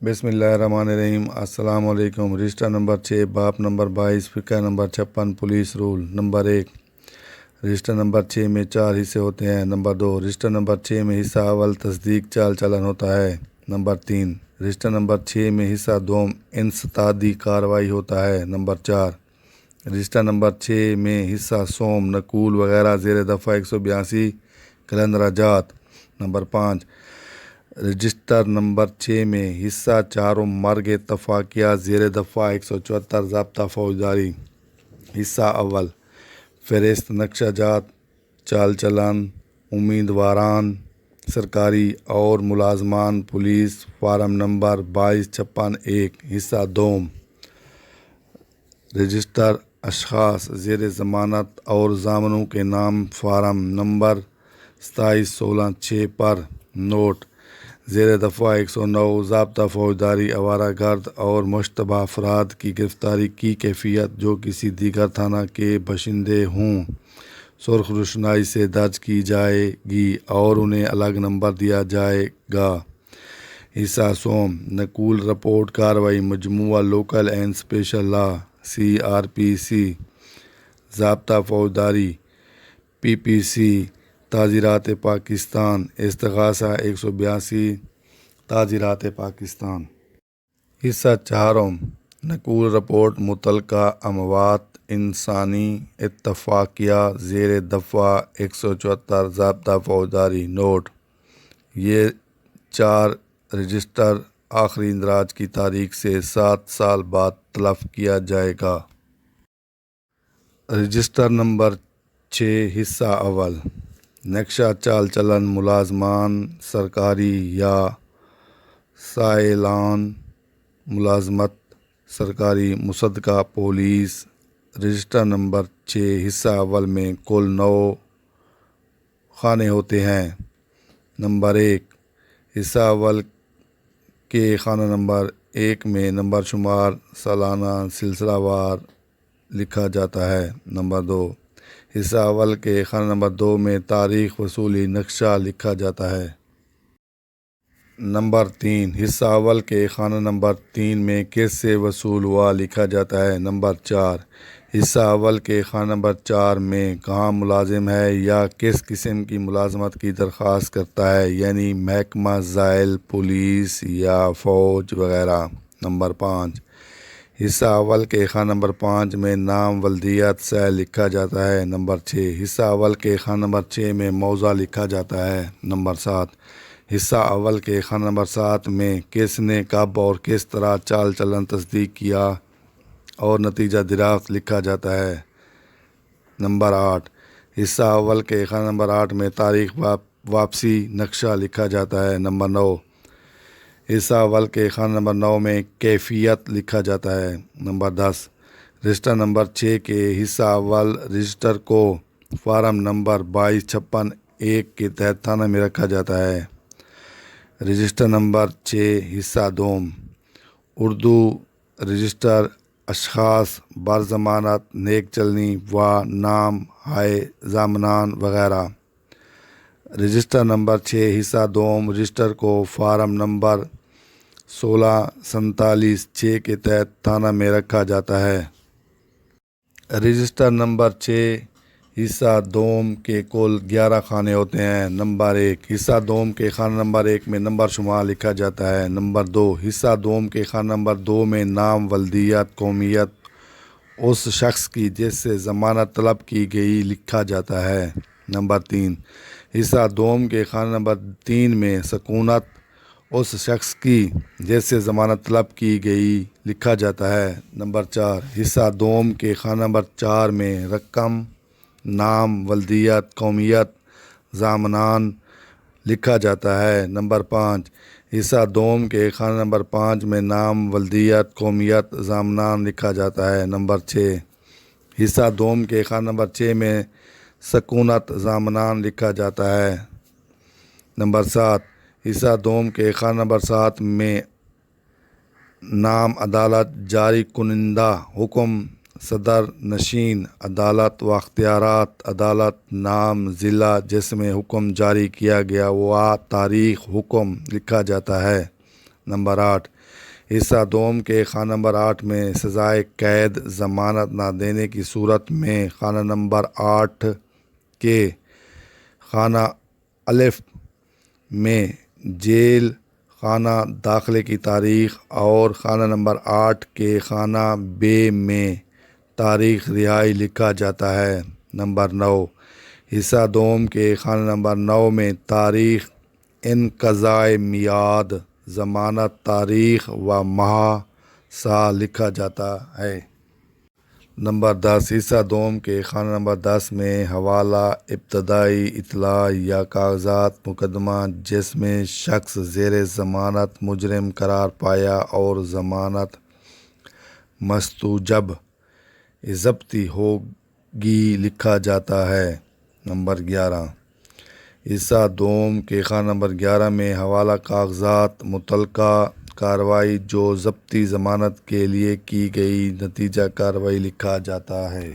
بسم اللہ الرحمن الرحیم۔ السلام علیکم۔ رجسٹر نمبر 6 باب نمبر 22 فقہ number 56 police roll number 1۔ Register number 6 میں 4 حصے ہوتے ہیں۔ نمبر 2، رجسٹر نمبر 6 میں حصہ اول تصدیق چال چلن ہوتا ہے۔ نمبر 3، رجسٹر نمبر 6 میں حصہ دوم انسدادی کارروائی ہوتا ہے۔ نمبر 4، رجسٹر نمبر 6 میں حصہ سوم نقول وغیرہ زیر دفعہ 182 کلندراجات۔ نمبر 5، رجسٹر نمبر 6 میں حصہ چاروں مرگ اتفاقیہ زیر دفعہ 174 ضابطہ فوجداری۔ حصہ اول، فہرست نقشہ جات چال چلن امیدواران سرکاری اور ملازمان پولیس فارم نمبر 2256-1۔ حصہ دوم، رجسٹر اشخاص زیر ضمانت اور ضامنوں کے نام فارم نمبر 2716-6 پر نوٹ زیر دفعہ 109 ضابطہ فوجداری آوارہ گرد اور مشتبہ افراد کی گرفتاری کی کیفیت جو کسی دیگر تھانہ کے باشندے ہوں سرخ روشنائی سے درج کی جائے گی اور انہیں الگ نمبر دیا جائے گا۔ حصہ سوم، نقول رپورٹ کارروائی مجموعہ local and special law CRPC ضابطہ فوجداری PPC تعزیرات پاکستان استغاثہ 182 تعزیرات پاکستان۔ حصہ چہارم، نقول رپورٹ متعلقہ اموات انسانی اتفاقیہ زیر دفعہ 174 ضابطہ فوجداری نوٹ۔ یہ 4 رجسٹر آخری اندراج کی تاریخ سے 7 سال بعد تلف کیا جائے گا۔ رجسٹر نمبر 6 حصہ اول، نقشہ چال چلن ملازمان سرکاری یا سائلان ملازمت سرکاری مصدقہ پولیس۔ رجسٹر نمبر 6 حصہ اول میں کل 9 خانے ہوتے ہیں۔ نمبر 1، حصہ اول کے خانہ نمبر 1 میں نمبر شمار سالانہ سلسلہ وار لکھا جاتا ہے۔ نمبر 2، حصہ اول کے خانہ نمبر 2 میں تاریخ وصولی نقشہ لکھا جاتا ہے۔ نمبر 3، حصہ اول کے خانہ نمبر 3 میں کس سے وصول ہوا لکھا جاتا ہے۔ نمبر 4، حصہ اول کے خانہ نمبر 4 میں کہاں ملازم ہے یا کس قسم کی ملازمت کی درخواست کرتا ہے، یعنی محکمہ زائل پولیس یا فوج وغیرہ۔ نمبر 5، حصہ اول کے خانہ نمبر 5 میں نام ولدیت سہ لکھا جاتا ہے۔ نمبر 6، حصہ اول کے خانہ نمبر 6 میں موضع لکھا جاتا ہے۔ نمبر 7، حصہ اول کے خانہ نمبر 7 میں کس نے کب اور کس طرح چال چلن تصدیق کیا اور نتیجہ دریافت لکھا جاتا ہے۔ نمبر 8، حصہ اول کے خانہ نمبر 8 میں تاریخ واپسی نقشہ لکھا جاتا ہے۔ نمبر 9، حصہ اول کے خانہ نمبر 9 میں کیفیت لکھا جاتا ہے۔ نمبر 10، رجسٹر نمبر 6 کے حصہ اول رجسٹر کو فارم نمبر 2256-1 کے تحت تھانہ میں رکھا جاتا ہے۔ رجسٹر نمبر 6 حصہ دوم، اردو رجسٹر اشخاص برضمانت نیک چلنی و نام ہائے ضامنان وغیرہ۔ رجسٹر نمبر 6 حصہ دوم رجسٹر کو فارم نمبر 1647-6 کے تحت تھانہ میں رکھا جاتا ہے۔ رجسٹر نمبر 6 حصہ دوم کے کل 11 خانے ہوتے ہیں۔ نمبر 1، حصہ دوم کے خانہ نمبر 1 میں نمبر شمار لکھا جاتا ہے۔ نمبر 2، حصہ دوم کے خانہ نمبر 2 میں نام ولدیت قومیت اس شخص کی جس سے ضمانت طلب کی گئی لکھا جاتا ہے۔ نمبر 3، حصہ دوم کے خانہ نمبر 3 میں سکونت اس شخص کی جس سے ضمانت طلب کی گئی لکھا جاتا ہے۔ نمبر 4، حصہ دوم کے خانہ نمبر 4 میں رقم نام ولدیت قومیت ضامنان لکھا جاتا ہے۔ نمبر 5، حصہ دوم کے خانہ نمبر 5 میں نام ولدیت قومیت ضامنان لکھا جاتا ہے۔ نمبر 6، حصہ دوم کے خانہ نمبر 6 میں سکونت ضامنان لکھا جاتا ہے۔ نمبر 7، حصہ دوم کے خانہ نمبر 7 میں نام عدالت جاری کنندہ حکم صدر نشین عدالت و اختیارات عدالت نام ضلع جس میں حکم جاری کیا گیا و تاریخ حکم لکھا جاتا ہے۔ نمبر 8 حصہ دوم کے خانہ نمبر 8 میں سزائے قید ضمانت نہ دینے کی صورت میں خانہ نمبر 8 کے خانہ الف میں جیل خانہ داخلے کی تاریخ اور خانہ نمبر 8 کے خانہ بے میں تاریخ رہائی لکھا جاتا ہے۔ نمبر 9 حصہ دوم کے خانہ نمبر 9 میں تاریخ انقضائے میعاد ضمانت تاریخ و ماہ سال لکھا جاتا ہے۔ نمبر 10 حصہ دوم کے خانہ نمبر 10 میں حوالہ ابتدائی اطلاع یا کاغذات مقدمہ جس میں شخص زیر ضمانت مجرم قرار پایا اور ضمانت مستوجب ضبطی ہوگی لکھا جاتا ہے۔ نمبر 11 حصہ دوم کے خانہ نمبر 11 میں حوالہ کاغذات متعلقہ کارروائی جو ضبطی ضمانت کے لیے کی گئی نتیجہ کارروائی لکھا جاتا ہے۔